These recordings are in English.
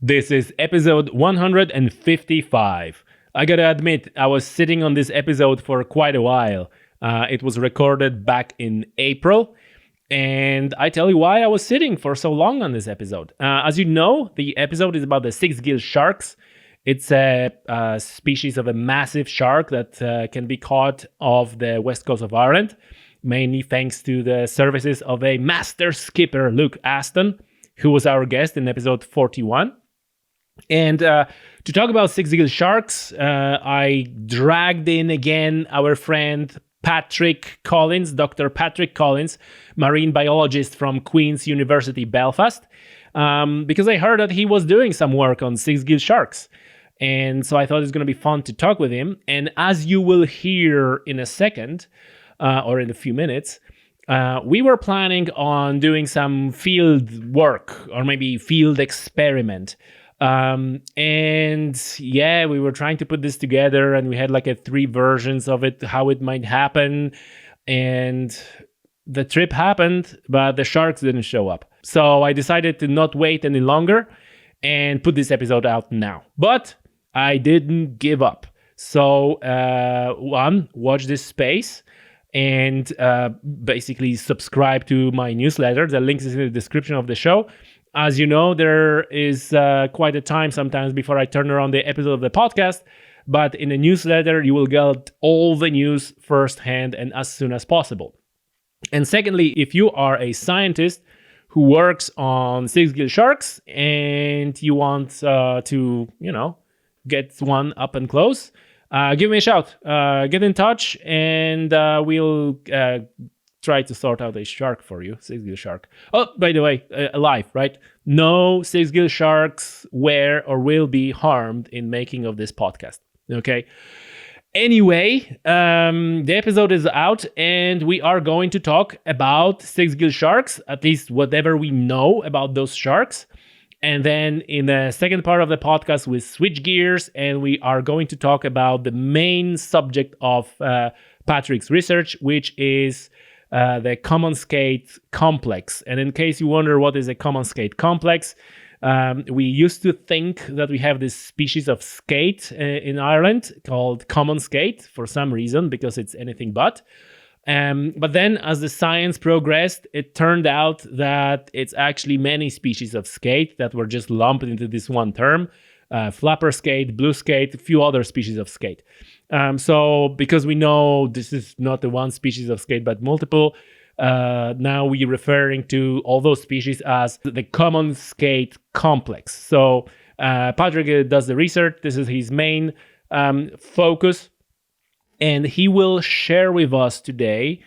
This is episode 155. I gotta admit, I was sitting on this episode for quite a while. It was recorded back in April, and I tell you why I was sitting for so long on this episode. As you know, the episode is about the Sixgill sharks. It's a species of a massive shark that can be caught off the west coast of Ireland, mainly thanks to the services of a master skipper, Luke Aston, who was our guest in episode 41. And to talk about Sixgill sharks, I dragged in again our friend Patrick Collins, Dr. Patrick Collins, marine biologist from Queen's University, Belfast, because I heard that he was doing some work on Sixgill sharks. And so I thought it was going to be fun to talk with him. And as you will hear in a second, or in a few minutes, we were planning on doing some field work or maybe field experiment. And yeah, we were trying to put this together, and we had like 3 versions of it, how it might happen. And the trip happened, but the sharks didn't show up. So I decided to not wait any longer and put this episode out now. But I didn't give up. So watch this space and basically subscribe to my newsletter. The link is in the description of the show. As you know, there is quite a time sometimes before I turn around the episode of the podcast, but in the newsletter, you will get all the news firsthand and as soon as possible. And secondly, if you are a scientist who works on Sixgill sharks and you want to, get one up and close, give me a shout. Get in touch, and we'll try to sort out a shark for you, Sixgill shark. Oh, by the way, alive, right? No Sixgill sharks were or will be harmed in making of this podcast. Okay. Anyway, the episode is out, and we are going to talk about Sixgill sharks, at least whatever we know about those sharks. And then in the second part of the podcast, we switch gears, and we are going to talk about the main subject of Patrick's research, which is the common skate complex. And in case you wonder what is a common skate complex, we used to think that we have this species of skate in Ireland called common skate for some reason, because it's anything but. But then as the science progressed, it turned out that it's actually many species of skate that were just lumped into this one term. Flapper skate, blue skate, a few other species of skate. So because we know this is not the one species of skate, but multiple, now we're referring to all those species as the common skate complex. So Patrick does the research. This is his main focus. And he will share with us today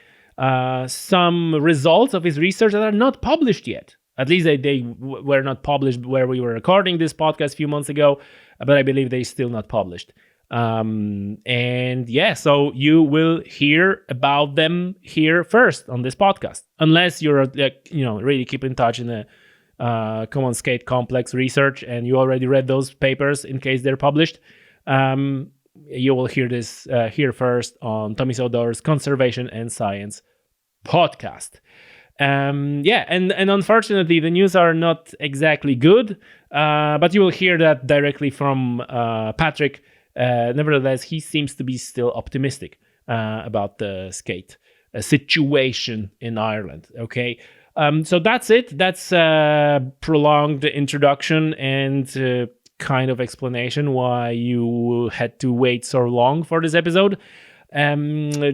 some results of his research that are not published yet. At least they were not published where we were recording this podcast a few months ago, but I believe they're still not published. And yeah, so you will hear about them here first on this podcast, unless you're really keep in touch in the Common Skate Complex research and you already read those papers in case they're published. You will hear this here first on Tommy Sodor's Conservation and Science podcast. And unfortunately, the news are not exactly good, but you will hear that directly from Patrick. Nevertheless, he seems to be still optimistic about the skate situation in Ireland. Okay, so that's it. That's a prolonged introduction and kind of explanation why you had to wait so long for this episode.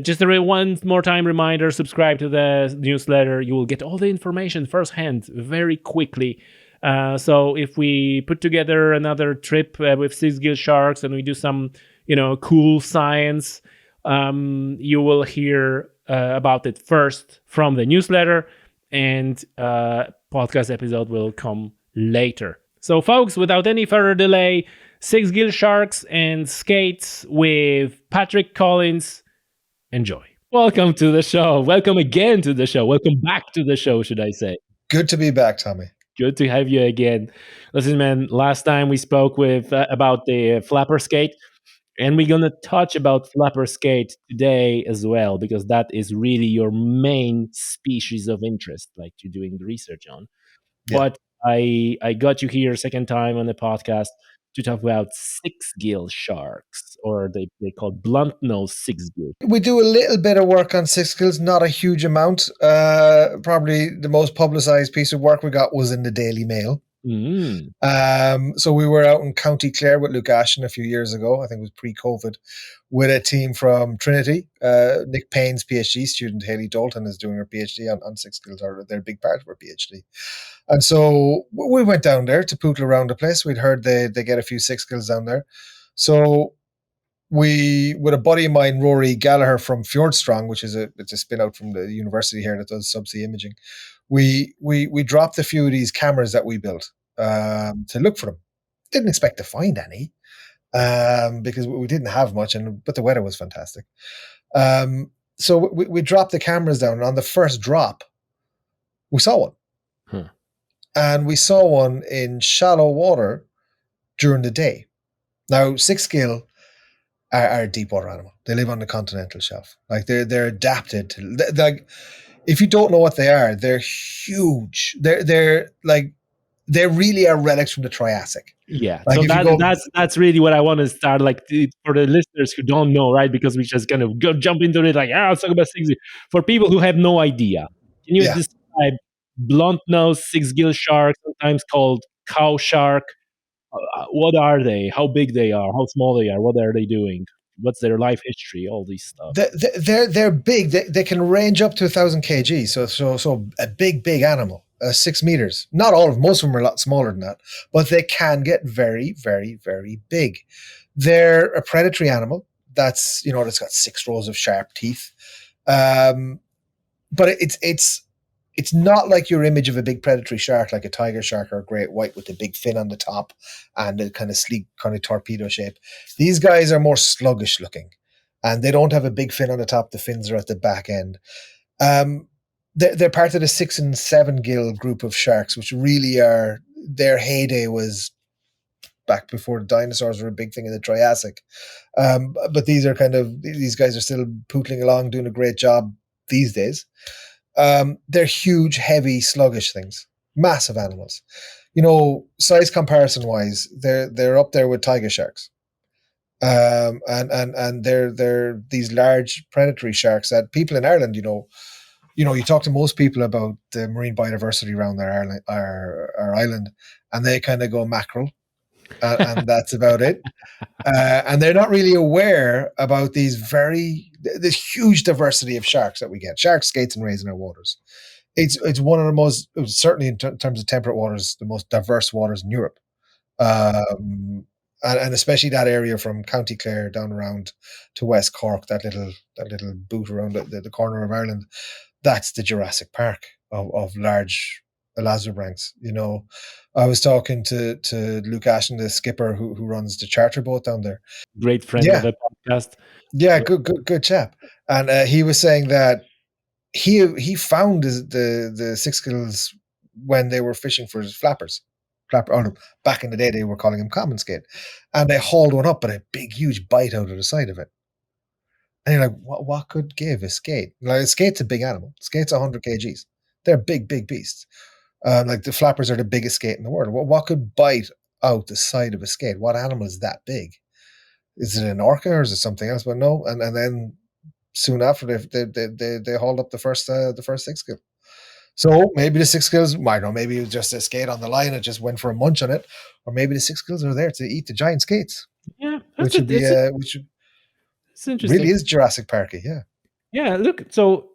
Just one more time reminder, subscribe to the newsletter. You will get all the information firsthand very quickly. So if we put together another trip with Sixgill sharks and we do some, cool science, you will hear about it first from the newsletter, and podcast episode will come later. So folks, without any further delay, Sixgill sharks and skates with Patrick Collins. Enjoy. Welcome to the show. Welcome again to the show. Welcome back to the show, should I say. Good to be back, Tommy. Good to have you again. Listen, man, last time we spoke with about the flapper skate, and we're going to touch about flapper skate today as well, because that is really your main species of interest, like you're doing the research on. Yeah. But I got you here second time on the podcast to talk about six-gill sharks, or they call blunt nose six-gill. We do a little bit of work on Sixgill, not a huge amount. Probably the most publicized piece of work we got was in the Daily Mail. Mm. So we were out in County Clare with Luke Aston a few years ago. I think it was pre-COVID, with a team from Trinity. Nick Payne's PhD student Haley Dalton is doing her PhD on Sixgill, or they're a big part of her PhD. And so we went down there to pootle around the place. We'd heard they get a few Sixgills down there. So we, with a buddy of mine, Rory Gallagher from Fjordstrong, which is it's a spin out from the university here that does subsea imaging, we dropped a few of these cameras that we built to look for them. Didn't expect to find any because we didn't have much, but the weather was fantastic. So we dropped the cameras down, and on the first drop, we saw one. And we saw one in shallow water during the day. Now, Sixgill are a deep water animal. They live on the continental shelf. Like they're adapted to, like, if you don't know what they are, they're huge. They're like, they really are relics from the Triassic. Yeah, like so that's really what I want to start, like, for the listeners who don't know, right? Because we just kind of jump into it, like, let's talk about six-gill. For people who have no idea, can you describe blunt nose six-gill shark, sometimes called cow shark? What are they? How big they are? How small they are? What are they doing? What's their life history? All these stuff. They're big. They can range up to 1,000 kg. So a big animal. 6 meters. Not all of them. Most of them are a lot smaller than that, but they can get very, very, very big. They're a predatory animal. That's got 6 rows of sharp teeth. But it's not like your image of a big predatory shark, like a tiger shark or a great white with a big fin on the top and a kind of sleek, kind of torpedo shape. These guys are more sluggish looking, and they don't have a big fin on the top. The fins are at the back end. They're part of the 6 and 7 gill group of sharks, which really are, their heyday was back before the dinosaurs were a big thing in the Triassic. But these guys are still pootling along, doing a great job these days. They're huge, heavy, sluggish things, massive animals. Size comparison wise, they're up there with tiger sharks. And they're these large predatory sharks that people in Ireland, you talk to most people about the marine biodiversity around our island, and they kind of go mackerel, and that's about it. And they're not really aware about this huge diversity of sharks that we get. Sharks, skates, and rays in our waters. It's one of the most, certainly in terms of temperate waters, the most diverse waters in Europe. And especially that area from County Clare down around to West Cork, that little boot around the corner of Ireland. That's the Jurassic Park of large elasmobranchs. I was talking to Luke Aston, the skipper who runs the charter boat down there. Great friend of the podcast. Yeah, good chap. And he was saying that he found the Sixgills when they were fishing for flappers. Back in the day, they were calling them common skate, and they hauled one up, but a big, huge bite out of the side of it. And you're like, what could give a skate? Like, a skate's a big animal. Skate's 100 kgs. They're big beasts. Like the flappers are the biggest skate in the world. What could bite out the side of a skate? What animal is that big? Is it an orca or is it something else? But no. And then soon after they hauled up the first Sixgill. So maybe the Sixgills, I don't know, maybe it was just a skate on the line and just went for a munch on it, or maybe the Sixgills are there to eat the giant skates. Yeah, which it's interesting. Really is Jurassic Parky, yeah. Yeah, look. So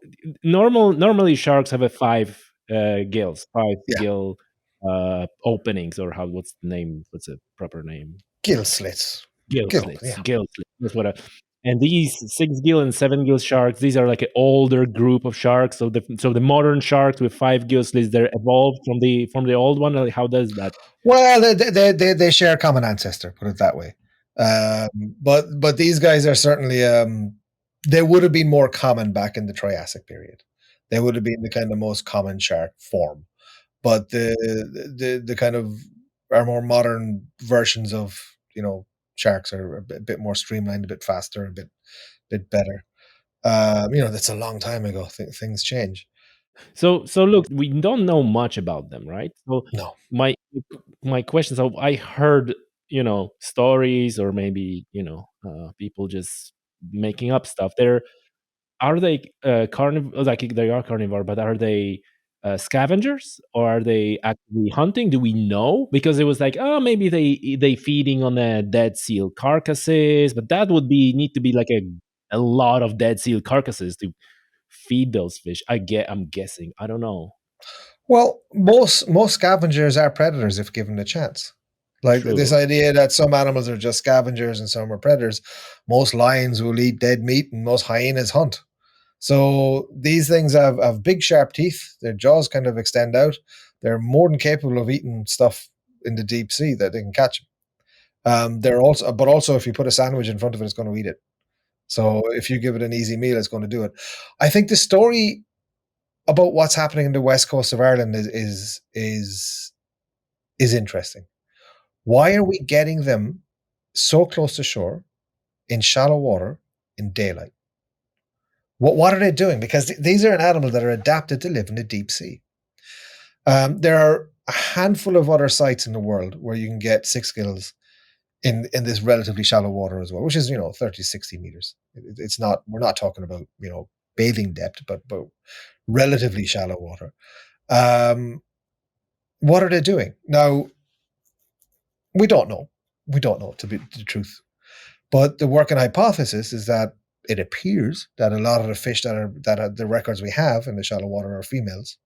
normally sharks have 5 gills, gill openings, or what's the name? What's the proper name? Gill slits. Gill slits. That's what. And these 6-gill and 7-gill sharks, these are like an older group of sharks. So the modern sharks with 5 gill slits, they're evolved from the old one. Like, how does that? Well, they share a common ancestor, put it that way. But these guys are certainly they would have been more common back in the Triassic period. They would have been the kind of most common shark form. But the kind of our more modern versions of sharks are a bit more streamlined, a bit faster, a bit better. That's a long time ago. Things change. So look, we don't know much about them, right? So No. my my question. So I heard stories, or maybe people just making up stuff. Are they carnivore? Like they are carnivore, but are they scavengers, or are they actively hunting? Do we know? Because it was like, oh, maybe they feeding on dead seal carcasses, but that would be need to be like a lot of dead seal carcasses to feed those fish. I'm guessing. I don't know. Well, most scavengers are predators if given the chance. Like this True. idea that some animals are just scavengers and some are predators. Most lions will eat dead meat, and most hyenas hunt. So these things have big sharp teeth. Their jaws kind of extend out. They're more than capable of eating stuff in the deep sea that they can catch. They're also, but also if you put a sandwich in front of it, it's going to eat it. So if you give it an easy meal, it's going to do it. I think the story about what's happening in the west coast of Ireland is interesting. Why are we getting them so close to shore in shallow water in daylight? What are they doing? Because these are an animal that are adapted to live in the deep sea. There are a handful of other sites in the world where you can get sixgills in this relatively shallow water as well, which is 30 60 meters. It's not, we're not talking about bathing depth, but relatively shallow water. Um, what are they doing now? We don't know. We don't know, to be the truth. But the working hypothesis is that it appears that a lot of the fish that are the records we have in the shallow water are females.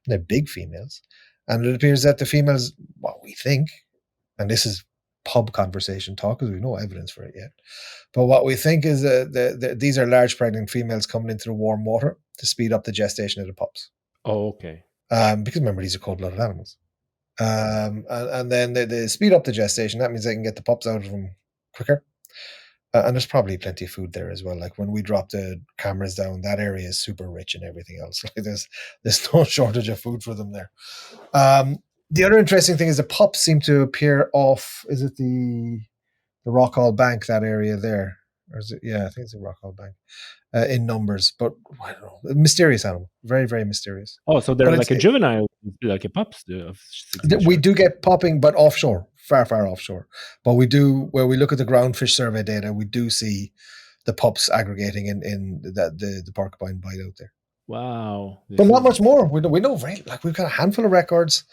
They're big females, and it appears that the females, what we think, and this is pub conversation talk because we've no evidence for it yet. But what we think is that these are large pregnant females coming into the warm water to speed up the gestation of the pups. Oh, okay. Because remember, these are cold-blooded animals. And then they speed up the gestation. That means they can get the pups out of them quicker. And there's probably plenty of food there as well. Like when we drop the cameras down, that area is super rich and everything else. Like there's no shortage of food for them there. The other interesting thing is the pups seem to appear off. Is it the Rockall Bank, that area there, or is it? Yeah, I think it's the Rockall Bank in numbers. But I don't know, a mysterious animal, very very mysterious. Oh, so they're But like a juvenile, like a pups of sixgill we shark. do get popping, but offshore, far, far offshore. But we do, where we look at the groundfish survey data, we do see the pups aggregating in the porcupine bite out there. Wow, But this not is much more. We know very, like, we've got a handful of records.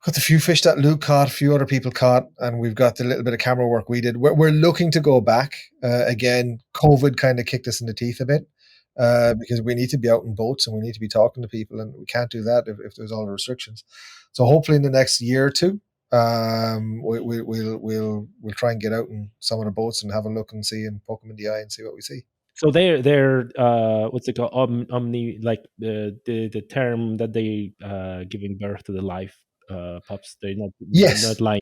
Got the few fish that Luke caught, a few other people caught, and we've got the little bit of camera work we did. We're looking to go back. Again, COVID kind of kicked us in the teeth a bit because we need to be out in boats and we need to be talking to people, and we can't do that if there's all the restrictions. So hopefully in the next year or two, we'll try and get out in some of the boats and have a look and see and poke them in the eye and see what we see. so they're what's it called, omni, like the term that they giving birth to the live pups. They're Yes. not lying.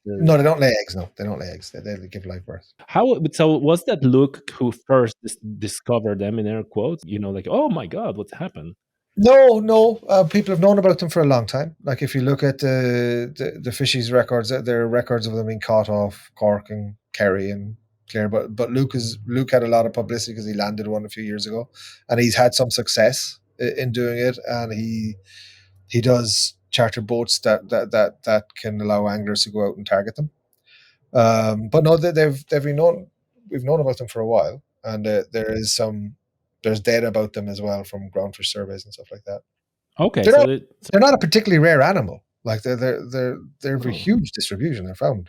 No, they don't lay eggs. No, they don't lay eggs. They give live birth. How so? Was that Luke who first discovered them, in air quotes? Like, oh my god, what's happened? No. People have known about them for a long time. Like if you look at the fishies records, there are records of them being caught off Cork and Kerry and Clare. But Luke had a lot of publicity because he landed one a few years ago, and he's had some success in doing it. And he does charter boats that can allow anglers to go out and target them. But no, they've been known. We've known about them for a while, and there's data about them as well from groundfish surveys and stuff like that. Okay, They're so not they're not a particularly rare animal. Like they're of a oh. huge distribution. They're found.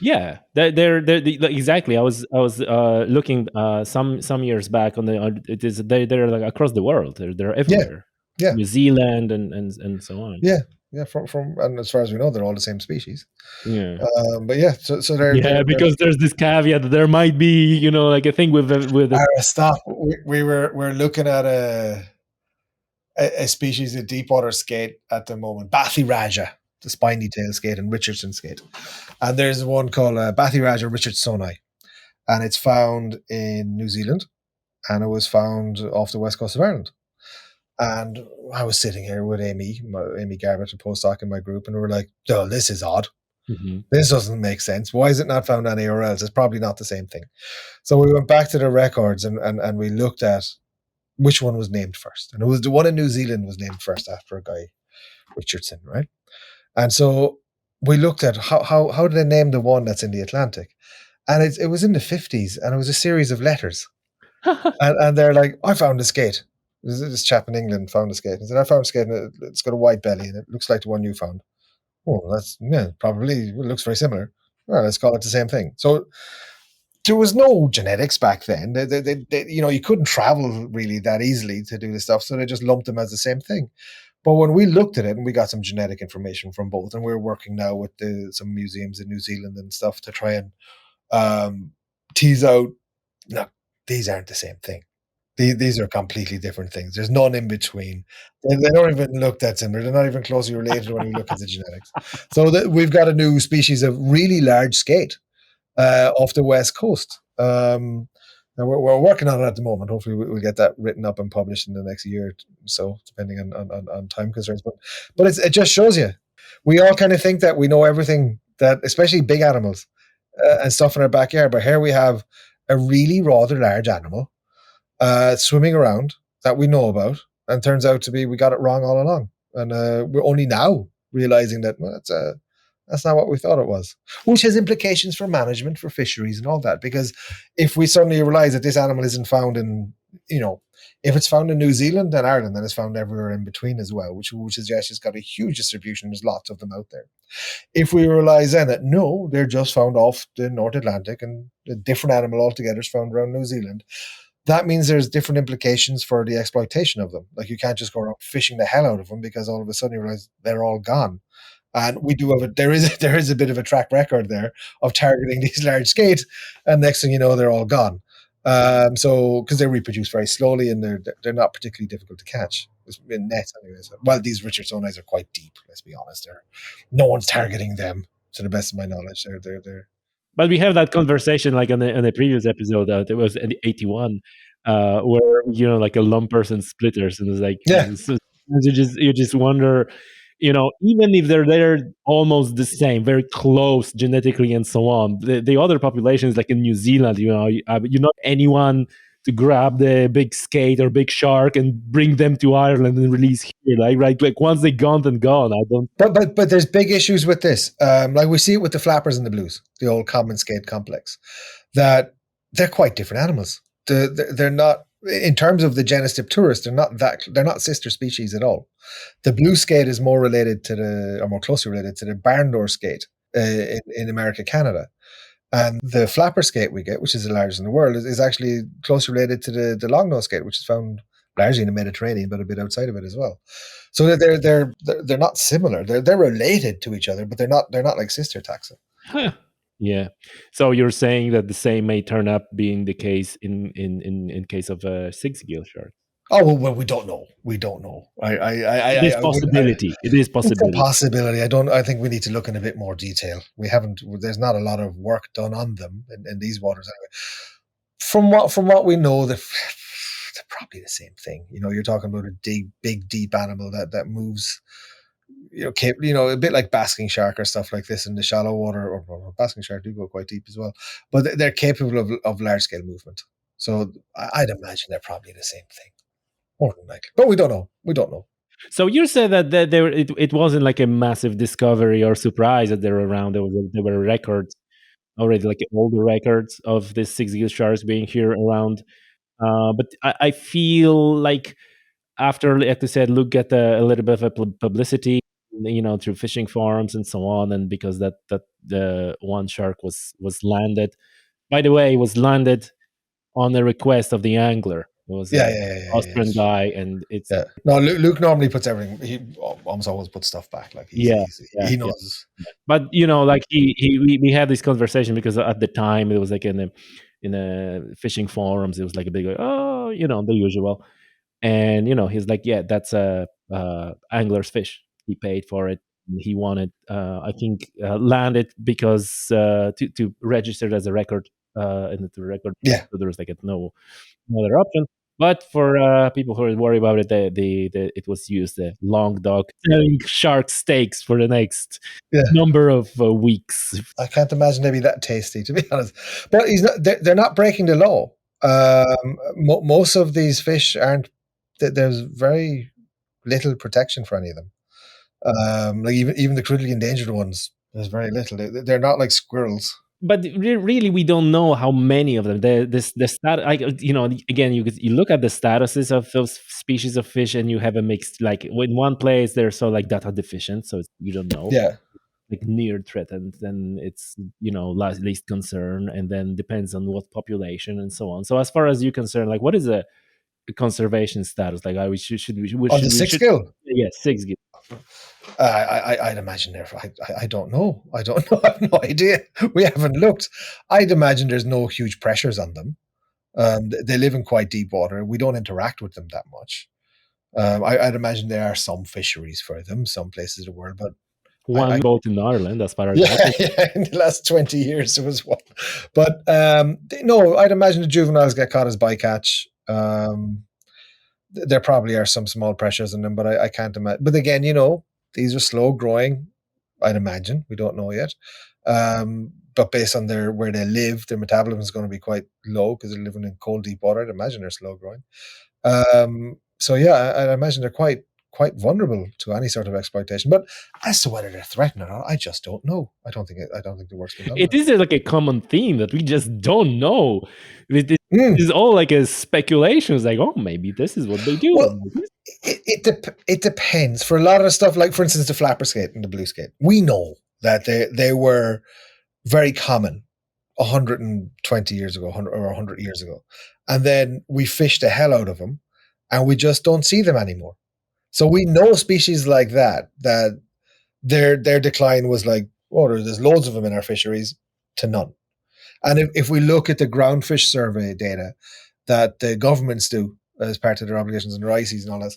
Yeah, exactly. I was looking some years back on it is they're like across the world. They're everywhere. Yeah. New Zealand and so on. Yeah. From and as far as we know, they're all the same species. Yeah. But yeah, so they're Because there's this caveat that there might be, like a thing with stop. We're looking at a species of deep water skate at the moment, Bathiraja, the spiny tail skate, and Richardson skate. And there's one called Bathiraja richardsoni, and it's found in New Zealand, and it was found off the west coast of Ireland. And I was sitting here with Amy Garbutt, a postdoc in my group, and we were like, "Oh, this is odd. Mhm. This doesn't make sense. Why is it not found anywhere else? It's probably not the same thing." So we went back to the records and we looked at which one was named first. And it was the one in New Zealand was named first after a guy, Richardson, right? And so we looked at how did they name the one that's in the Atlantic? And it was in the 50s, and it was a series of letters. And they're like, I found a skate. This chap in England found a skate. He said, I found a skate, and it's got a white belly, and it looks like the one you found. Oh, that's, yeah, probably, it looks very similar. Well, let's call it the same thing. So there was no genetics back then. You couldn't travel really that easily to do this stuff, so they just lumped them as the same thing. But when we looked at it, and we got some genetic information from both, and we're working now with some museums in New Zealand and stuff to try and tease out, no, these aren't the same thing. These are completely different things. There's none in between. They don't even look that similar. They're not even closely related when you look at the genetics. So we've got a new species of really large skate off the west coast. Now we're working on it at the moment. Hopefully we'll get that written up and published in the next year or so, depending on time concerns. But it just shows you. We all kind of think that we know everything, that especially big animals and stuff in our backyard. But here we have a really rather large animal swimming around that we know about, and turns out to be we got it wrong all along. And we're only now realizing that that's not what we thought it was, which has implications for management, for fisheries and all that. Because if we suddenly realize that this animal isn't found in, if it's found in New Zealand and Ireland, then it's found everywhere in between as well, which suggests it's got a huge distribution. There's lots of them out there. If we realize then that no, they're just found off the North Atlantic and a different animal altogether is found around New Zealand, that means there's different implications for the exploitation of them. Like, you can't just go around fishing the hell out of them, because all of a sudden you realize they're all gone. And we do have there is a bit of a track record there of targeting these large skates, and next thing you know, they're all gone. So because they reproduce very slowly, and they're not particularly difficult to catch in nets, anyways. Well, these Richardsonites are quite deep. Let's be honest. No one's targeting them, to the best of my knowledge. They're But we have that conversation like on the previous episode. It was in 81, where like a lumpers and splitters, and it's like you just wonder, even if they're almost the same, very close genetically and so on. The other populations, like in New Zealand, you're not anyone to grab the big skate or big shark and bring them to Ireland and release here. Like once they're gone, then gone. I don't. But there's big issues with this. Like we see it with the flappers and the blues, the old common skate complex, that they're quite different animals. They're not, in terms of the genus Dipterus, they're not sister species at all. The blue skate is more closely related to the barn door skate in America, Canada. And the flapper skate we get, which is the largest in the world, is actually closely related to the long-nosed skate, which is found largely in the Mediterranean, but a bit outside of it as well. So they're not similar. They're related to each other, but they're not like sister taxa. Huh. Yeah. So you're saying that the same may turn up being the case in case of a Sixgill shark. Oh well, we don't know. We don't know. It is possibility. It is possibility. It's a possibility. I think we need to look in a bit more detail. We haven't. There's not a lot of work done on them in these waters anyway. From what we know, they're probably the same thing. You're talking about a big, deep animal that moves. A bit like basking shark or stuff like this in the shallow water, or basking shark do go quite deep as well. But they're capable of large scale movement. So I'd imagine they're probably the same thing. More than likely. But we don't know. So you said that it wasn't like a massive discovery or surprise that they're around. There were records already, like older records of the Sixgill sharks being here around. But I feel like after, like I said, Luke got a little bit of a publicity, through fishing forums and so on, and because that the one shark was landed. By the way, it was landed on the request of the angler. It was Austrian guy, and it's no. Luke normally puts everything. He almost always puts stuff back. Like he knows. Yeah. But like we had this conversation because at the time it was like in the fishing forums. It was like a big the usual, and he's like, yeah, that's a angler's fish. He paid for it. He wanted, I think, landed because to register as a record in the record. Yeah. So there was like no other option. But for people who are worried about it, it was used the long dog selling shark steaks for the next number of weeks. I can't imagine they'd be that tasty, to be honest. But they're not breaking the law. Most of these fish aren't there's very little protection for any of them. Like even the critically endangered ones, there's very little. They're not like squirrels. But really, we don't know how many of them. The stat, like, again, you look at the statuses of those species of fish, and you have a mixed. Like in one place, they're so like data deficient, so you don't know. Yeah. Like near threatened, then it's least concern, and then depends on what population and so on. So as far as you're concerned, like what is a conservation status? Like we On the should Sixgill, yeah, six. I'd imagine there. I don't know. I don't know. I have no idea. We haven't looked. I'd imagine there's no huge pressures on them. They live in quite deep water. We don't interact with them that much. I'd imagine there are some fisheries for them, some places in the world, but One boat in Ireland, as far as yeah, in the last 20 years there was one. But no, I'd imagine the juveniles get caught as bycatch. There probably are some small pressures in them, but I can't imagine. But again, these are slow growing. I'd imagine. We don't know yet. But based on where they live, their metabolism is going to be quite low because they're living in cold, deep water. I'd imagine they're slow growing. So yeah, I imagine they're quite vulnerable to any sort of exploitation. But as to whether they're threatened or not, I just don't know. I don't think the work's been done. It is like a common theme that we just don't know. It is all like a speculation. It's like, oh, maybe this is what they do. Well, it depends. For a lot of the stuff, like for instance, the flapper skate and the blue skate, we know that they were very common 120 years ago, or 100 years ago, and then we fished the hell out of them, and we just don't see them anymore. So we know species like that their decline was like, oh, there's loads of them in our fisheries to none. And if we look at the groundfish survey data that the governments do as part of their obligations under ICES and all that,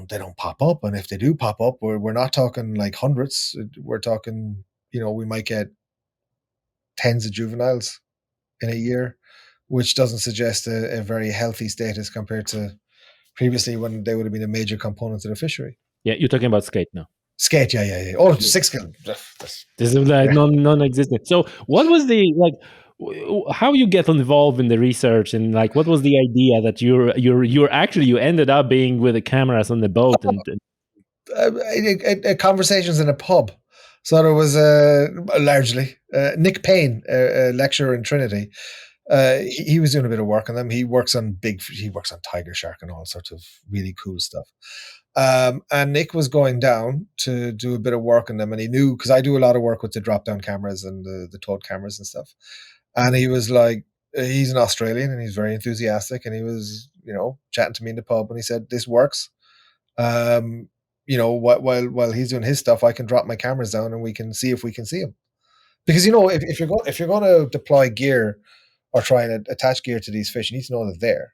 they don't pop up. And if they do pop up, we're not talking like hundreds. We're talking, we might get tens of juveniles in a year, which doesn't suggest a very healthy status compared to previously when they would have been a major component of the fishery. Yeah, you're talking about skate now. Skate, yeah. Oh, Sixgill. This is like non-existent. So what was the, like, how you get involved in the research, and like what was the idea that you ended up being with the cameras on the boat and conversations in a pub. So there was largely Nick Payne, a lecturer in Trinity. He was doing a bit of work on them. He works on tiger shark and all sorts of really cool stuff. And Nick was going down to do a bit of work on them, and he knew, because I do a lot of work with the drop-down cameras and the towed cameras and stuff. And he was like, he's an Australian and he's very enthusiastic, and he was, chatting to me in the pub, and he said, "This works. While he's doing his stuff, I can drop my cameras down and we can see if we can see him." Because if you're going to deploy gear or try and attach gear to these fish, you need to know they're there.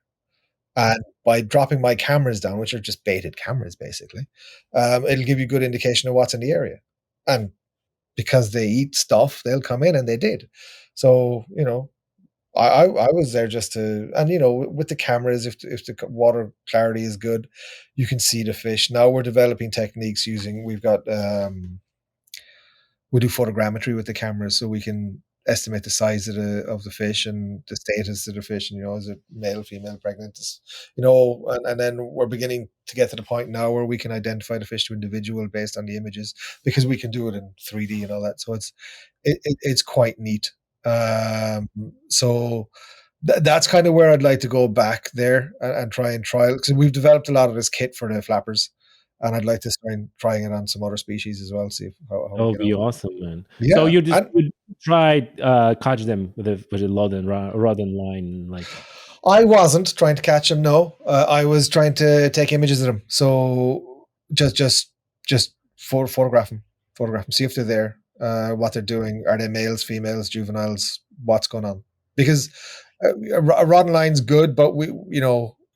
And by dropping my cameras down, which are just baited cameras, basically, it'll give you a good indication of what's in the area. And because they eat stuff, they'll come in, and they did. So, I was there just to, and, with the cameras, if the water clarity is good, you can see the fish. Now we're developing techniques we've got, we do photogrammetry with the cameras, so we can estimate the size of the fish and the status of the fish, and is it male, female, pregnant, and then we're beginning to get to the point now where we can identify the fish to individual based on the images, because we can do it in 3D and all that. So it's quite neat. So that's kind of where I'd like to go back there and try and trial, because we've developed a lot of this kit for the flappers. And I'd like to start trying it on some other species as well. See how that would be awesome, man. Yeah, so you tried catch them with a rod and line, like. I wasn't trying to catch them. No, I was trying to take images of them. So just photograph them, see if they're there, what they're doing. Are they males, females, juveniles? What's going on? Because a rod and line's good, but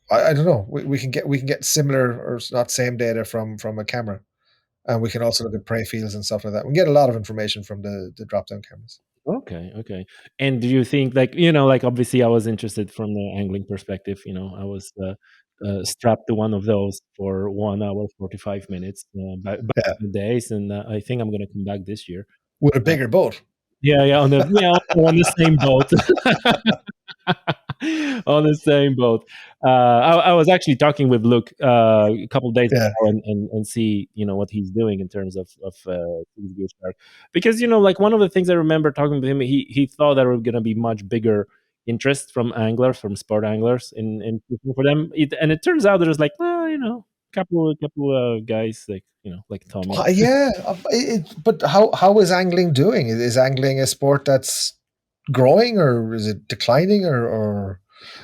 I don't know. We can get similar or not same data from a camera, and we can also look at prey fields and stuff like that. We can get a lot of information from the drop-down cameras. Okay. And do you think, like, obviously I was interested from the angling perspective. I was strapped to one of those for 1 hour 45 minutes back in the days, and I think I'm going to come back this year with a bigger boat. Yeah, on the same boat. On the same boat. I was actually talking with Luke a couple of days Yeah. ago and see what he's doing in terms of Sixgill shark, because like one of the things I remember talking to him, he thought there were gonna be much bigger interest from anglers, from sport anglers in fishing for them. And it turns out there's like couple guys like like Tommy. Yeah, but how is angling doing? Is angling a sport that's growing, or is it declining, or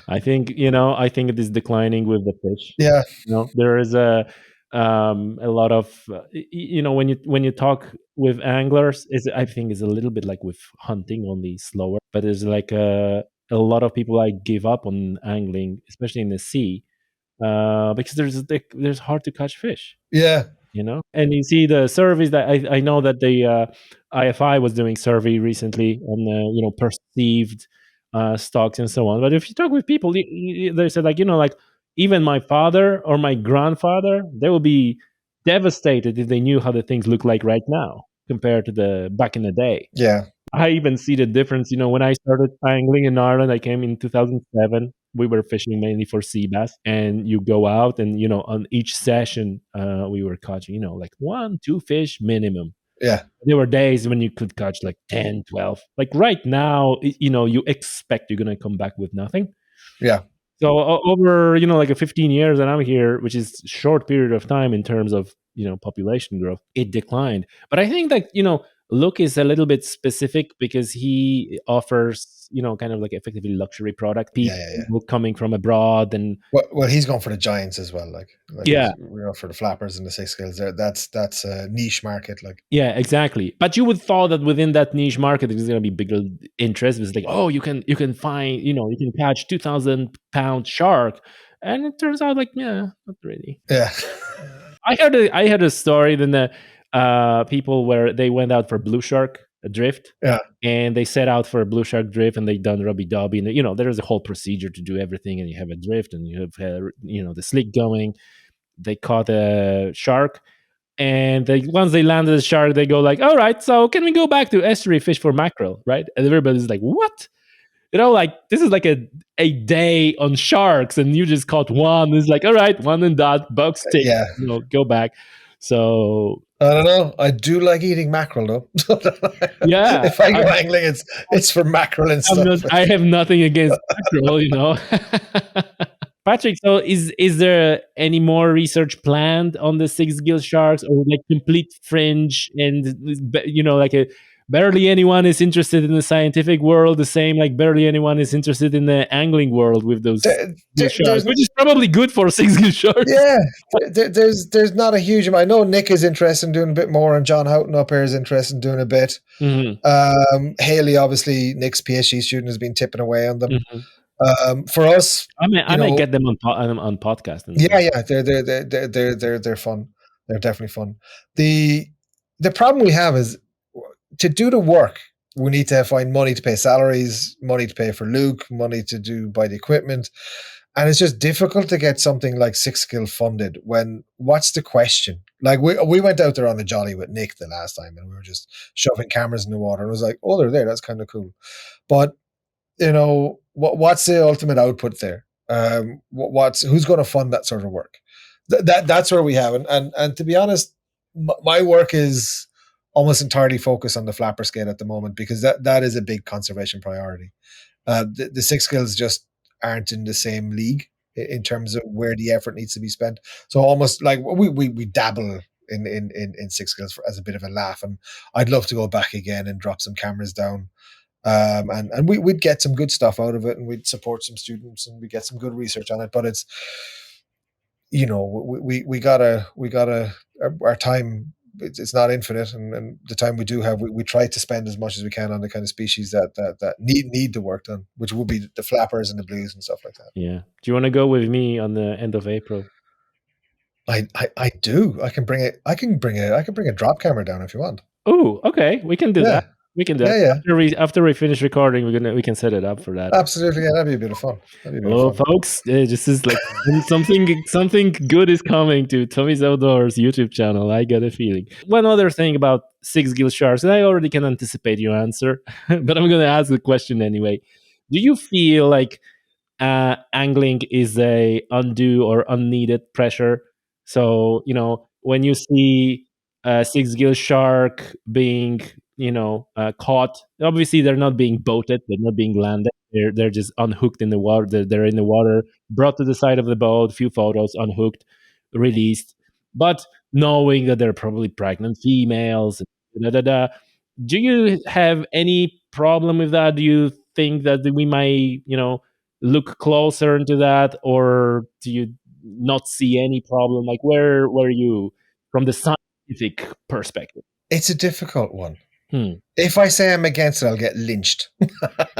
I think it is declining with the fish. yeah, There is a lot of when you talk with anglers, I think it's a little bit like with hunting, only slower. But there's like a lot of people like give up on angling, especially in the sea, because there's hard to catch fish. yeah, And you see the surveys that I know that the IFI was doing survey recently on perceived stocks and so on. But if you talk with people, they said like even my father or my grandfather, they would be devastated if they knew how the things look like right now compared to the back in the day. yeah, I even see the difference. When I started angling in Ireland, I came in 2007. We were fishing mainly for sea bass, and you go out and on each session, we were catching like 1-2 fish minimum. yeah, There were days when you could catch like 10, 12. Like right now, you expect you're gonna come back with nothing. yeah, So over like a 15 years that I'm here, which is a short period of time in terms of population growth, it declined. But I think that Luke is a little bit specific because he offers kind of like effectively luxury product. yeah, yeah, yeah. People coming from abroad and Well, he's going for the giants as well, like yeah. for the flappers and the six scales. That's a niche market, like. Yeah, exactly. But you would thought that within that niche market, there's going to be bigger interest. It's like, oh, you can find, you can catch 2,000-pound shark, and it turns out like, yeah, not really. Yeah. I heard a story then the people where they went out for blue shark drift. Yeah. And they set out for a blue shark drift, and they done rubby dobby, and there is a whole procedure to do everything, and you have a drift, and you have the slick going. They caught a shark. And once they landed the shark, they go like, all right, so can we go back to estuary fish for mackerel, right? And everybody's like, what? Like this is like a day on sharks, and you just caught one. It's like, all right, one and dot, bug stick, Yeah. Go back. So I don't know. I do like eating mackerel though. yeah, if I go angling, it's for mackerel and stuff. I have nothing against mackerel, Patrick, so is there any more research planned on the six-gill sharks, or like complete fringe, and like barely anyone is interested in the scientific world, the same like barely anyone is interested in the angling world with those sharks, which is probably good for six-gill sharks. Yeah, there's not a huge amount. I know Nick is interested in doing a bit more, and John Houghton up here is interested in doing a bit. Mm-hmm. Haley, obviously, Nick's PhD student, has been tipping away on them. Mm-hmm. For us, I may get them on podcast. Yeah, they're fun. They're definitely fun. The problem we have is to do the work, we need to find money to pay salaries, money to pay for Luke, money to buy the equipment, and it's just difficult to get something like Sixgill funded. When what's the question? Like we went out there on a jolly with Nick the last time, and we were just shoving cameras in the water, and it was like, oh, they're there. That's kind of cool, but what's the ultimate output there? Who's going to fund that sort of work? That's where we have, and to be honest, my work is almost entirely focused on the flapper scale at the moment, because that is a big conservation priority. The six gills just aren't in the same league in terms of where the effort needs to be spent. So almost like we dabble in six gills as a bit of a laugh, and I'd love to go back again and drop some cameras down. And we'd get some good stuff out of it, and we'd support some students, and we get some good research on it. But it's, we gotta our time. It's not infinite, and the time we do have, we try to spend as much as we can on the kind of species that need the work done, which will be the flappers and the blues and stuff like that. Yeah. Do you want to go with me on the end of April? I do. I can bring a drop camera down if you want. Oh, okay. We can do that. We can do that. Yeah. After we finish recording, we can set it up for that. Absolutely, yeah, that'd be a bit of fun. Folks, this is like something good is coming to Tommy's Outdoors YouTube channel. I got a feeling. One other thing about six-gill sharks, and I already can anticipate your answer, but I'm going to ask the question anyway. Do you feel like angling is a undue or unneeded pressure. So when you see a six-gill shark being caught, obviously they're not being boated, they're not being landed. They're just unhooked in the water. They're in the water, brought to the side of the boat, few photos, unhooked, released. But knowing that they're probably pregnant females, da da da. Do you have any problem with that? Do you think that we might, look closer into that, or do you not see any problem? Like, where are you from the scientific perspective? It's a difficult one. Hmm. If I say I'm against it, I'll get lynched.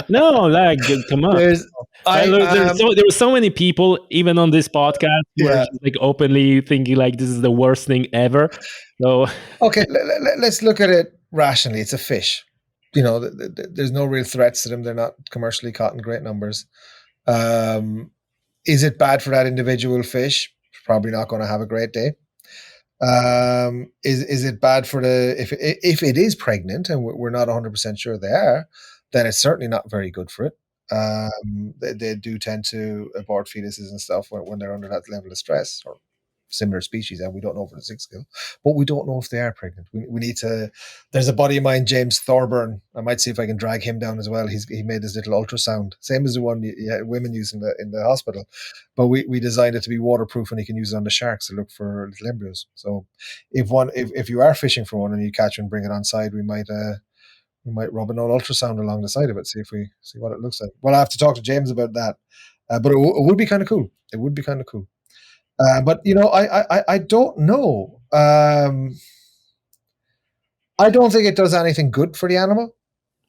No, like, come on. There's, I, Look, there were so many people, even on this podcast, who are yeah. just like openly thinking like this is the worst thing ever. So Okay, let's look at it rationally. It's a fish. There's no real threats to them. They're not commercially caught in great numbers. Is it bad for that individual fish? Probably not going to have a great day. Is it bad for if it is pregnant, and we're not 100% sure they are, then it's certainly not very good for it. They do tend to abort fetuses and stuff when they're under that level of stress, or similar species, and we don't know for the Sixgill, but we don't know if they are pregnant. We need to. There's a buddy of mine, James Thorburn. I might see if I can drag him down as well. He made this little ultrasound, same as the one women use in the hospital, but we designed it to be waterproof, and you can use it on the sharks to look for little embryos. So if you are fishing for one and you catch one, bring it on side, we might rub an old ultrasound along the side of it, see what it looks like. Well, I have to talk to James about that, but it would be kind of cool. It would be kind of cool. But I don't know. I don't think it does anything good for the animal.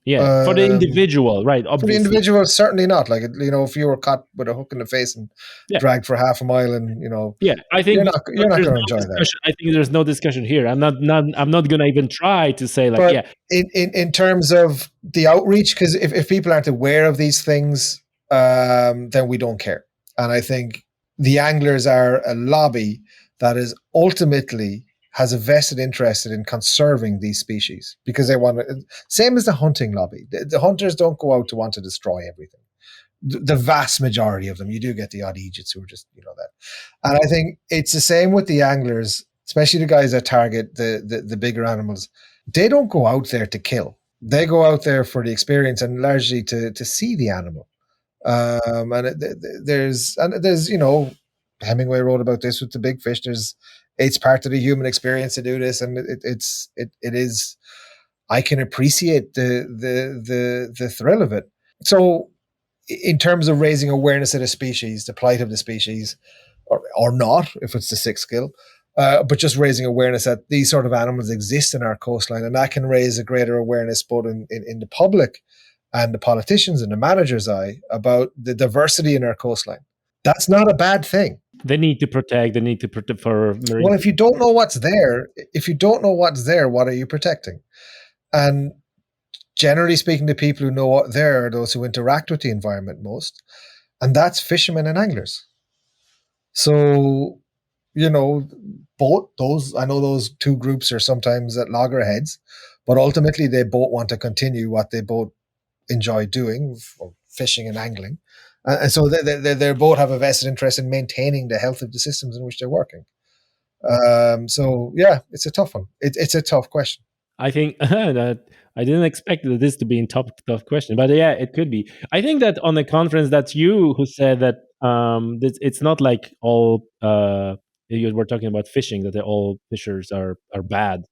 yeah, for the individual, right? For the Obviously, individual, certainly not. Like, if you were caught with a hook in the face and yeah. dragged for half a mile, and Yeah, I think you're not going to enjoy that. I think there's no discussion here. I'm not going to even try to say like, But yeah. in terms of the outreach, because if people aren't aware of these things, then we don't care. And I think the anglers are a lobby that is ultimately has a vested interest in conserving these species, because they want to, same as the hunting lobby. The hunters don't go out to want to destroy everything. The vast majority of them, you do get the odd Egypts who are just, that. And I think it's the same with the anglers, especially the guys that target the bigger animals. They don't go out there to kill. They go out there for the experience and largely to see the animal. There's Hemingway wrote about this with the big fish. It's part of the human experience to do this, and it is. I can appreciate the thrill of it. So, in terms of raising awareness of the species, the plight of the species, or not, if it's the Sixgill, but just raising awareness that these sort of animals exist in our coastline, and that can raise a greater awareness both in the public and the politicians and the managers' eye about the diversity in our coastline. That's not a bad thing. They need to protect for marine. Well, if you don't know what's there, what are you protecting? And generally speaking, the people who know what there are those who interact with the environment most, and that's fishermen and anglers. So, both those, I know those two groups are sometimes at loggerheads, but ultimately they both want to continue what they both enjoy doing, fishing and angling. And so they both have a vested interest in maintaining the health of the systems in which they're working. So, yeah, it's a tough one. It's a tough question. I think that I didn't expect this to be a tough question, but yeah, it could be. I think that on the conference, that's you who said that it's not like all you were talking about fishing, that all fishers are bad.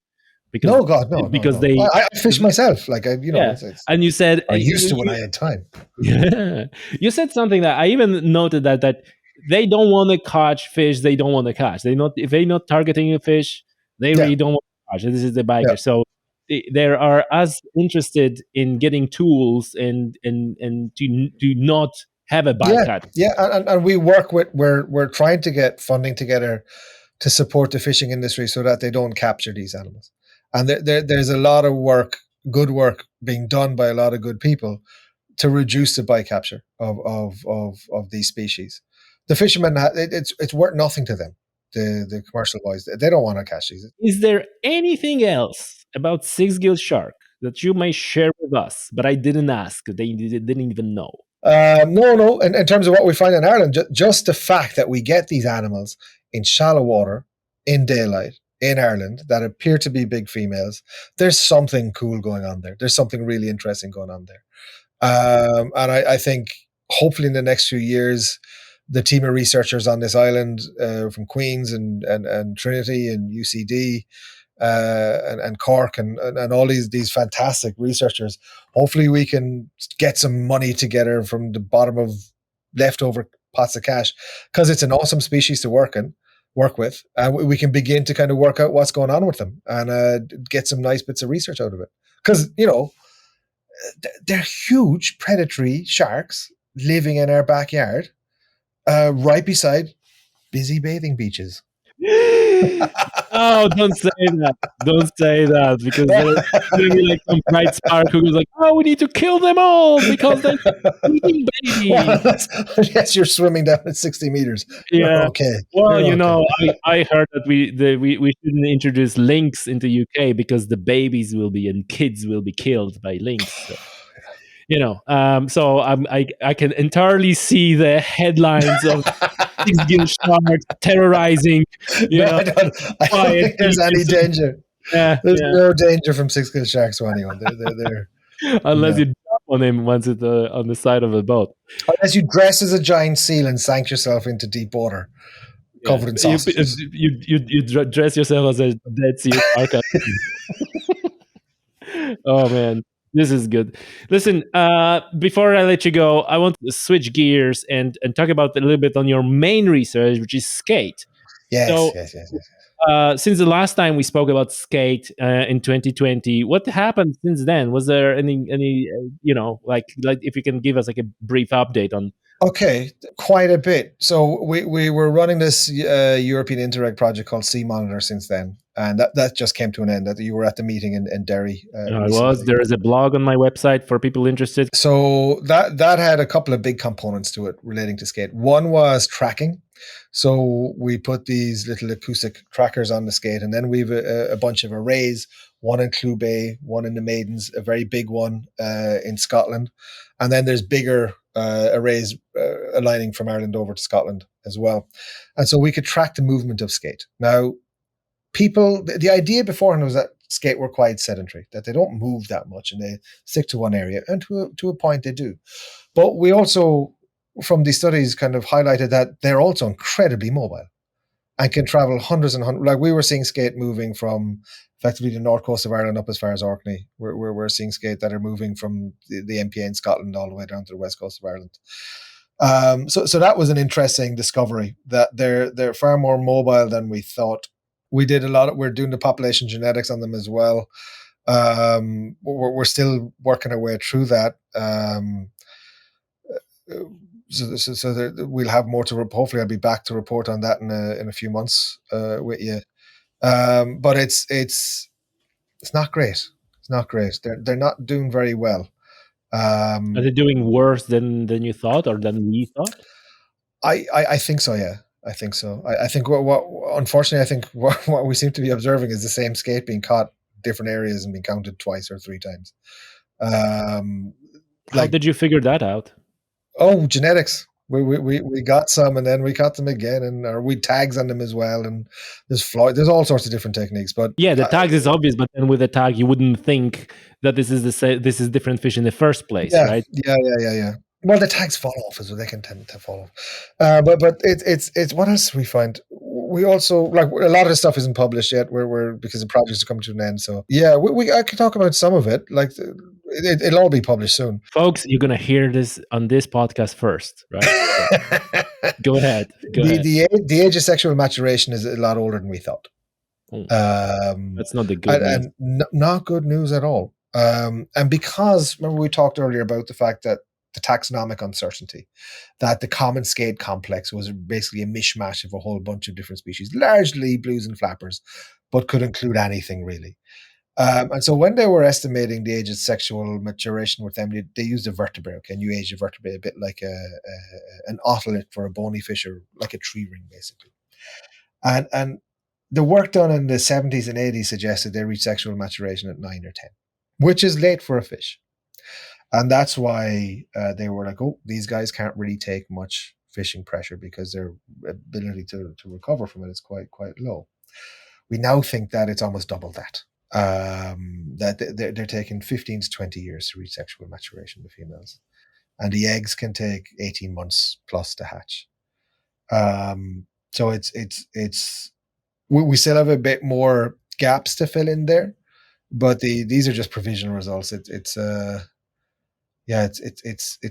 Because, no, God, no, because no. I fish myself, like yeah. And you said I used to when I had time. Yeah, you said something that I even noted that they don't want to catch fish. They don't want to catch. If they're not targeting a fish, they really don't want to catch. This is the biker. Yeah. So they are as interested in getting tools and to not have a bycatch. Yeah, and we work with we're trying to get funding together to support the fishing industry so that they don't capture these animals. And there's a lot of good work being done by a lot of good people to reduce the bycapture of these species. The fishermen, it's worth nothing to them. The commercial boys, they don't want to catch these. Is there anything else about six-gill shark that you may share with us, but I didn't ask? They didn't even know. No. In terms of what we find in Ireland, just the fact that we get these animals in shallow water, in daylight, in Ireland, that appear to be big females, there's something cool going on there. There's something really interesting going on there. And I think hopefully in the next few years, the team of researchers on this island from Queen's and Trinity and UCD and Cork and all these fantastic researchers, hopefully we can get some money together from the bottom of leftover pots of cash, because it's an awesome species to work with, and we can begin to kind of work out what's going on with them and get some nice bits of research out of it. Because, they're huge predatory sharks living in our backyard, right beside busy bathing beaches. Oh, don't say that. Don't say that, because there's going to be like some bright spark who goes like, oh, we need to kill them all because they're eating babies. Well, yes, you're swimming down at 60 meters. Yeah. Okay. Well, okay. I heard that we shouldn't introduce lynx into UK because the babies will be and kids will be killed by lynx. So. So I can entirely see the headlines of Sixgill sharks terrorizing. I don't think there's any danger. There's no danger from Sixgill sharks to anyone. They're unless you jump on him once it's on the side of a boat. Unless you dress as a giant seal and sank yourself into deep water, covered in sausages. You dress yourself as a dead sea shark. Oh man, this is good. Listen, before I let you go, I want to switch gears and talk about a little bit on your main research, which is skate. Yes. Since the last time we spoke about skate in 2020, what happened since then? Was there any like if you can give us like a brief update on? Okay, quite a bit. So we were running this European Interreg project called Sea Monitor since then, and that just came to an end. That you were at the meeting in Derry. There is a blog on my website for people interested. So that had a couple of big components to it relating to skate. One was tracking. So we put these little acoustic trackers on the skate, and then we've a bunch of arrays, one in Clew Bay, one in the Maidens, a very big one in Scotland. And then there's bigger arrays aligning from Ireland over to Scotland as well. And so we could track the movement of skate. Now, the idea beforehand was that skate were quite sedentary, that they don't move that much and they stick to one area. And to a point they do. But we also, from these studies, kind of highlighted that they're also incredibly mobile and can travel hundreds and hundreds. Like we were seeing skate moving from effectively the north coast of Ireland up as far as Orkney. We're seeing skate that are moving from the MPA in Scotland all the way down to the west coast of Ireland. So that was an interesting discovery, that they're far more mobile than we thought. We're doing the population genetics on them as well. We're still working our way through that. So we'll have more to report. Hopefully I'll be back to report on that in a few months with you. But it's not great. It's not great. They're not doing very well. Are they doing worse than you thought or than we thought? I think so. Yeah, I think so. I think what unfortunately I think what we seem to be observing is the same skate being caught different areas and being counted twice or three times. How did you figure that out? Oh, genetics. We got some, and then we caught them again, or we tags on them as well. And there's all sorts of different techniques. But yeah, the tags is obvious, but then with the tag, you wouldn't think that this is different fish in the first place, right? Yeah. Well, the tags fall off as well. They can tend to fall off. But it's what else we find. We also, like, a lot of the stuff isn't published yet. We're because the projects are coming to an end. So yeah, I could talk about some of it. Like it'll all be published soon, folks. You're gonna hear this on this podcast first, right? So, go ahead. The age of sexual maturation is a lot older than we thought. That's not the good news. And not good news at all. And because remember we talked earlier about the fact that the taxonomic uncertainty, that the common skate complex was basically a mishmash of a whole bunch of different species, largely blues and flappers, but could include anything really. And so when they were estimating the age of sexual maturation with them, they used a vertebrae. Okay, and you age a vertebrae a bit like an otolith for a bony fish, or like a tree ring, basically. And the work done in the 70s and 80s suggested they reached sexual maturation at 9 or 10, which is late for a fish. And that's why they were like, oh, these guys can't really take much fishing pressure because their ability to recover from it is quite low. We now think that it's almost double that. That they're taking 15 to 20 years to reach sexual maturation, the females. And the eggs can take 18 months plus to hatch. So we still have a bit more gaps to fill in there, but these are just provisional results. It's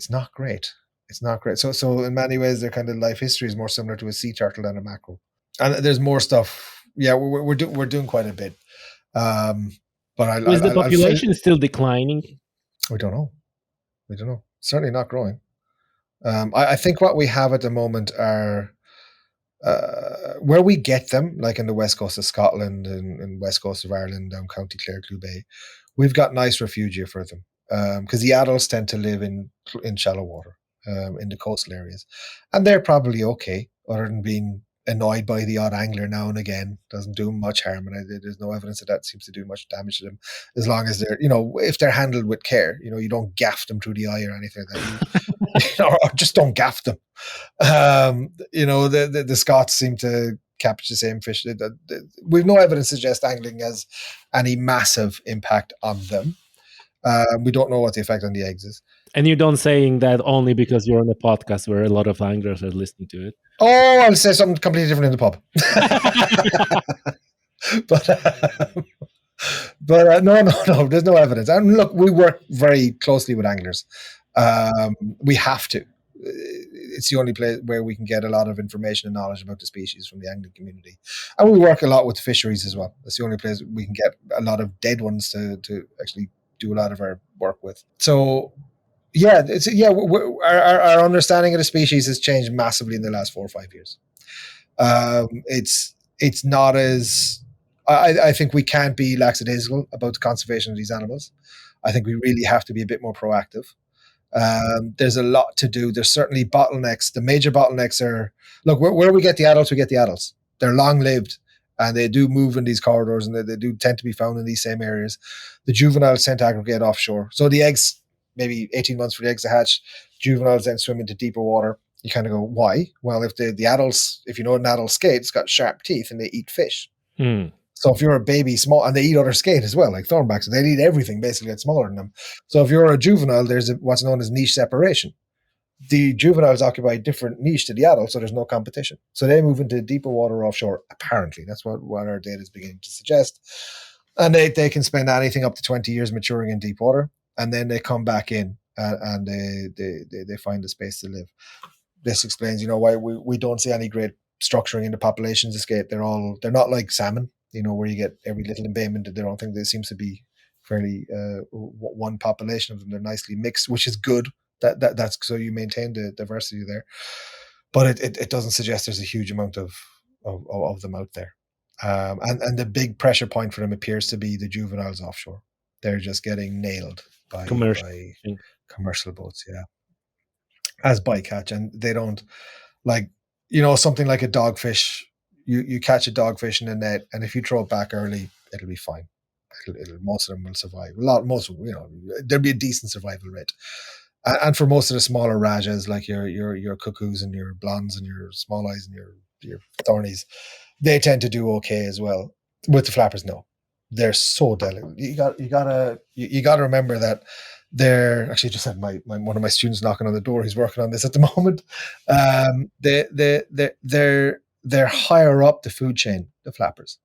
not great. It's not great. So in many ways, their kind of life history is more similar to a sea turtle than a mackerel. And there's more stuff. Yeah, we're doing quite a bit. But is the population still declining? We don't know. Certainly not growing. I think what we have at the moment are where we get them, like in the west coast of Scotland and west coast of Ireland, down County Clare, Clue Bay. We've got nice refugia for them because the adults tend to live in shallow water in the coastal areas, and they're probably okay, other than being annoyed by the odd angler now and again. Doesn't do much harm, and there's no evidence that seems to do much damage to them, as long as they're, if they're handled with care. You don't gaff them through the eye or anything like that. Or just don't gaff them. The Scots seem to capture the same fish. We've no evidence to suggest angling has any massive impact on them. We don't know what the effect on the eggs is. And you don't saying that only because you're on a podcast where a lot of anglers are listening to it. Oh, I'll say something completely different in the pub. But no, there's no evidence. And look, we work very closely with anglers. We have to. It's the only place where we can get a lot of information and knowledge about the species from the angling community. And we work a lot with the fisheries as well. It's the only place we can get a lot of dead ones to actually do a lot of our work with. So, our understanding of the species has changed massively in the last 4 or 5 years. It's not as... I think we can't be lackadaisical about the conservation of these animals. I think we really have to be a bit more proactive. There's a lot to do. There's certainly bottlenecks. The major bottlenecks are, look, where we get the adults, we get the adults. They're long-lived, and they do move in these corridors, and they do tend to be found in these same areas. The juveniles tend to aggregate offshore. So the eggs, maybe 18 months for the eggs to hatch, juveniles then swim into deeper water. You kind of go, why? Well, if the adults, if you know an adult skate, it's got sharp teeth and they eat fish. So if you're a baby small, and they eat other skate as well, like thornbacks, they eat everything basically that's smaller than them. So if you're a juvenile, there's what's known as niche separation. The juveniles occupy a different niche to the adults, so there's no competition. So they move into deeper water offshore, apparently. That's what our data is beginning to suggest. And they can spend anything up to 20 years maturing in deep water, and then they come back in and they find a space to live. This explains, why we don't see any great structuring in the populations of skate. They're not like salmon, where you get every little embayment of their own thing. There seems to be fairly one population of them. They're nicely mixed, which is good. That's so you maintain the diversity there. But it doesn't suggest there's a huge amount of them out there. And the big pressure point for them appears to be the juveniles offshore. They're just getting nailed by commercial boats, as bycatch, and they don't something like a dogfish. You catch a dogfish in a net, and if you throw it back early, it'll be fine. Most of them will survive. There'll be a decent survival rate. And for most of the smaller rajas, like your cuckoos and your blondes and your small eyes and your thornies, they tend to do okay as well. With the flappers, no, they're so delicate. You gotta remember that they're actually just had one of my students knocking on the door. He's working on this at the moment. They're higher up the food chain, the flappers.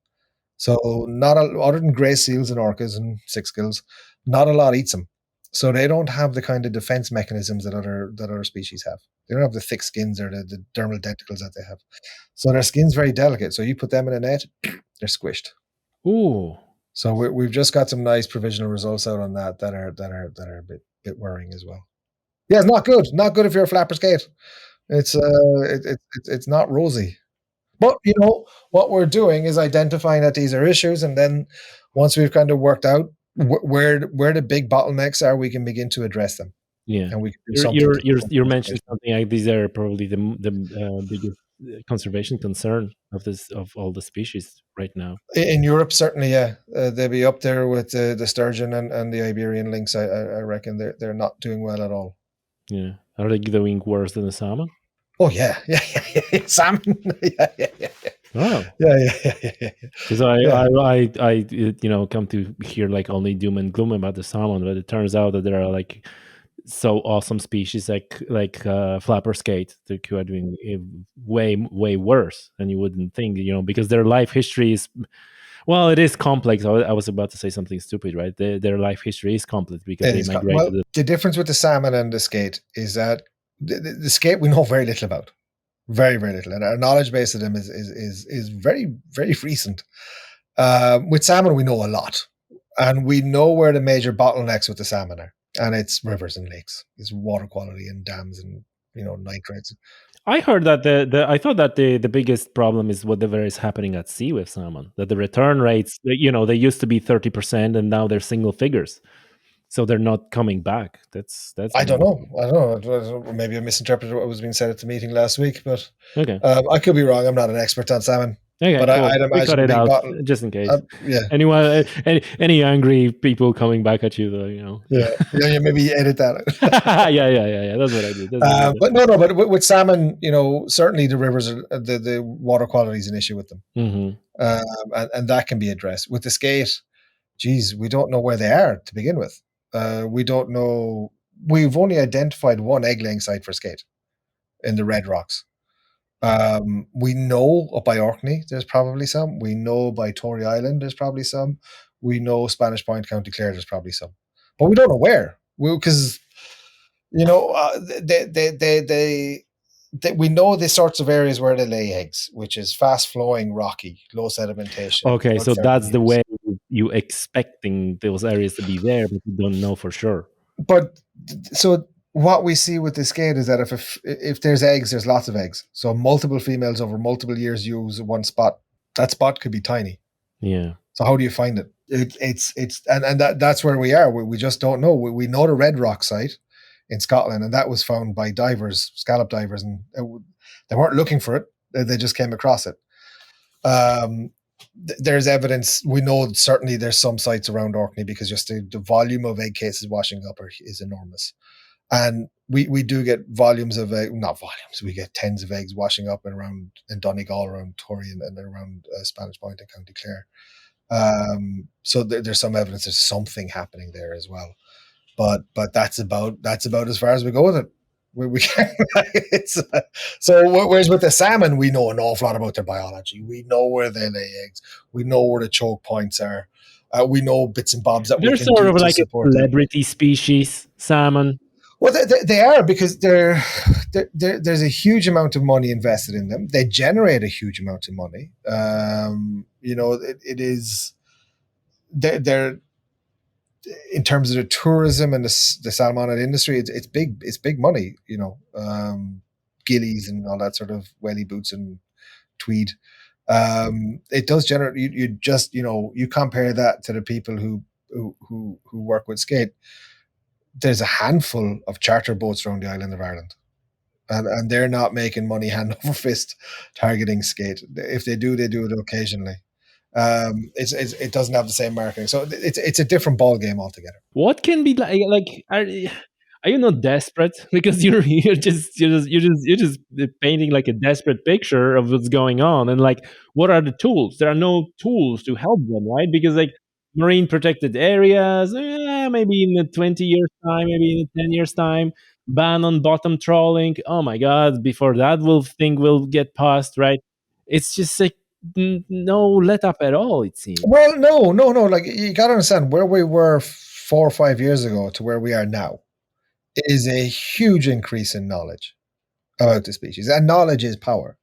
So other than gray seals and orcas and sixgills, not a lot eats them. So they don't have the kind of defense mechanisms that other species have. They don't have the thick skins or the dermal denticles that they have. So their skin's very delicate. So you put them in a net, they're squished. Ooh. So we've just got some nice provisional results out on that are a bit worrying as well. Yeah, it's not good. Not good if you're a flapper skate. It's not rosy. But what we're doing is identifying that these are issues, and then once we've kind of worked out where the big bottlenecks are, we can begin to address them. Yeah, and we can you're mentioning something like these are probably the biggest conservation concern of all the species right now. In Europe, certainly, yeah, they'll be up there with the sturgeon and the Iberian lynx. I reckon they're not doing well at all. Yeah, are they doing worse than the salmon? Oh yeah, yeah. Salmon. Yeah, yeah, yeah, Oh, yeah. because come to hear like only doom and gloom about the salmon, but it turns out that there are like so awesome species like flapper skate that are doing way worse than you wouldn't think. Because their life history is, well, it is complex. I was about to say something stupid, right? Their life history is complex because they migrated. Well, the difference with the salmon and the skate is that the skate we know very little about, very little, and our knowledge base of them is very recent. With salmon, we know a lot, and we know where the major bottlenecks with the salmon are, and it's rivers and lakes, it's water quality and dams and nitrates. I heard that I thought that the biggest problem is whatever is happening at sea with salmon. That the return rates, they used to be 30%, and now they're single figures, so they're not coming back. That's. I don't know. Maybe I misinterpreted what was being said at the meeting last week, but okay. I could be wrong. I'm not an expert on salmon. Okay, but cool. I'd imagine we cut it out just in case. Yeah. Anyway, any angry people coming back at you, though, Yeah. Maybe edit that. yeah. That's what I did. But no. But with salmon, certainly the rivers are the water quality is an issue with them, and that can be addressed. With the skate, geez, we don't know where they are to begin with. We don't know. We've only identified one egg laying site for skate in the Red Rocks. We know up by Orkney there's probably some. We know by Tory Island there's probably some. We know Spanish Point, County Clare, there's probably some, but we don't know where. Because we know the sorts of areas where they lay eggs, which is fast flowing, rocky, low sedimentation. Okay, so that's the way you expecting those areas to be there, but you don't know for sure. But so what we see with the skate is that if there's eggs, there's lots of eggs. So multiple females over multiple years use one spot. That spot could be tiny. Yeah. So how do you find it? That's where we are. We just don't know. We know the Red Rock site in Scotland, and that was found by divers, scallop divers, and they weren't looking for it. They just came across it. There's evidence. We know certainly there's some sites around Orkney because just the volume of egg cases washing up is enormous. And we do get volumes of not volumes. We get tens of eggs washing up around in Donegal, around Tory, and around Spanish Point and County Clare. So there's some evidence there's something happening there as well. But that's about as far as we go with it. We can't. Whereas with the salmon, we know an awful lot about their biology. We know where they lay eggs. We know where the choke points are. We know bits and bobs that they're we can sort do of to like a support celebrity species, salmon. Well, they are because there's a huge amount of money invested in them. They generate a huge amount of money. It is they're in terms of the tourism and the salmonid industry. It's big. It's big money. Gillies and all that sort of welly boots and tweed. It does generate. You compare that to the people who work with skate. There's a handful of charter boats around the island of Ireland, and they're not making money hand over fist targeting skate. If they do it occasionally. It doesn't have the same marketing, so it's a different ball game altogether. What can be like? Are you not desperate because you're just painting like a desperate picture of what's going on, and like what are the tools? There are no tools to help them, right? Because like marine protected areas, maybe in 20 years time, maybe in 10 years time, ban on bottom trawling. Oh my God! Before that, will get passed, right? It's just like no let up at all, it seems. Well, no. Like you got to understand where we were 4 or 5 years ago to where we are now is a huge increase in knowledge about the species, and knowledge is power.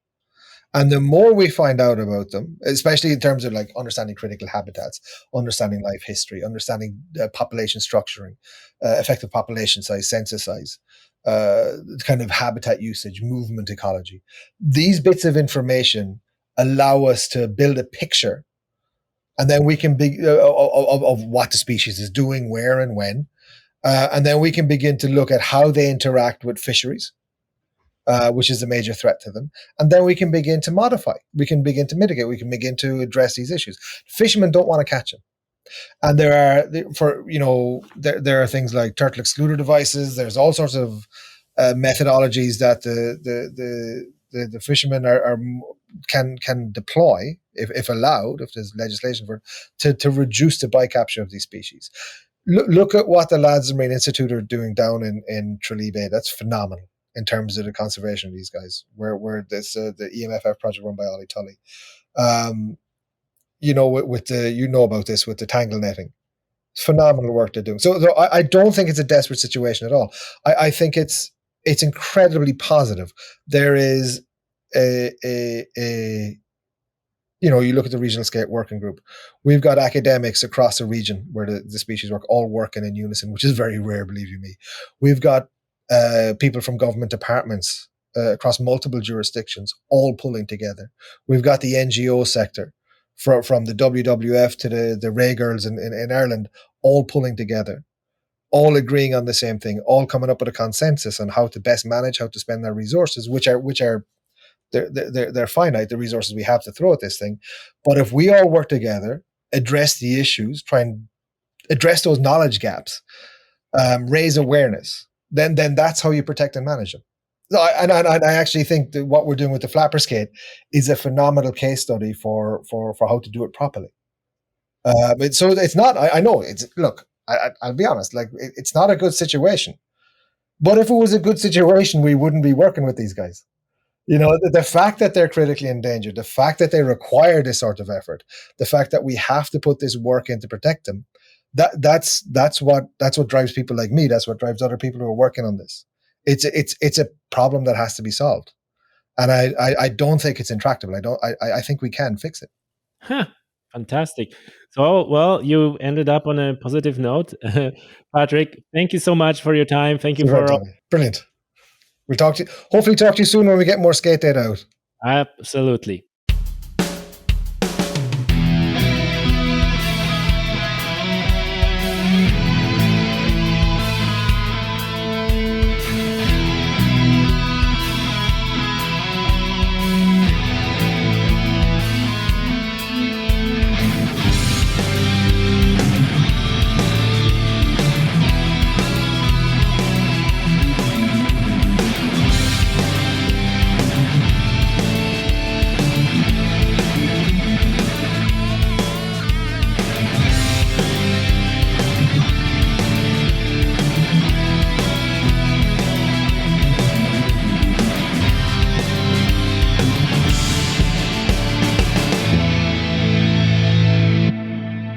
And the more we find out about them, especially in terms of like understanding critical habitats, understanding life history, understanding population structuring, effective population size, census size, kind of habitat usage, movement ecology, these bits of information allow us to build a picture, and then we can of what the species is doing, where and when, and then we can begin to look at how they interact with fisheries. which is a major threat to them. And then we can begin to modify. We can begin to mitigate. We can begin to address these issues. Fishermen don't want to catch them. And there are things like turtle excluder devices. There's all sorts of methodologies that the fishermen can deploy if allowed, if there's legislation for it, to reduce the bycapture of these species. Look at what the lads at Marine Institute are doing down in Tralee Bay. That's phenomenal in terms of the conservation of these guys. Where this the EMFF project run by Ollie Tully. With about this with the tangle netting. It's phenomenal work they're doing. So I don't think it's a desperate situation at all. I think it's incredibly positive. There is you look at the regional skate working group. We've got academics across the region where the species work, all working in unison, which is very rare, believe you me. We've got people from government departments across multiple jurisdictions, all pulling together. We've got the NGO sector, from the WWF to the Ray Girls in Ireland, all pulling together, all agreeing on the same thing, all coming up with a consensus on how to best manage, how to spend their resources, which are they're finite, the resources we have to throw at this thing. But if we all work together, address the issues, try and address those knowledge gaps, raise awareness, then that's how you protect and manage them. And I actually think that what we're doing with the flapper skate is a phenomenal case study for how to do it properly. So it's not. I know it's. Look, I'll be honest. Like it's not a good situation. But if it was a good situation, we wouldn't be working with these guys. The fact that they're critically endangered, the fact that they require this sort of effort, the fact that we have to put this work in to protect them, that's what drives people like me. That's what drives other people who are working on this. It's a problem that has to be solved, and I don't think it's intractable. I think we can fix it. Huh. Fantastic. So, well, you ended up on a positive note. Patrick, thank you so much for your time. Thank you for... Brilliant. We'll hopefully talk to you soon when we get more skate data out. Absolutely.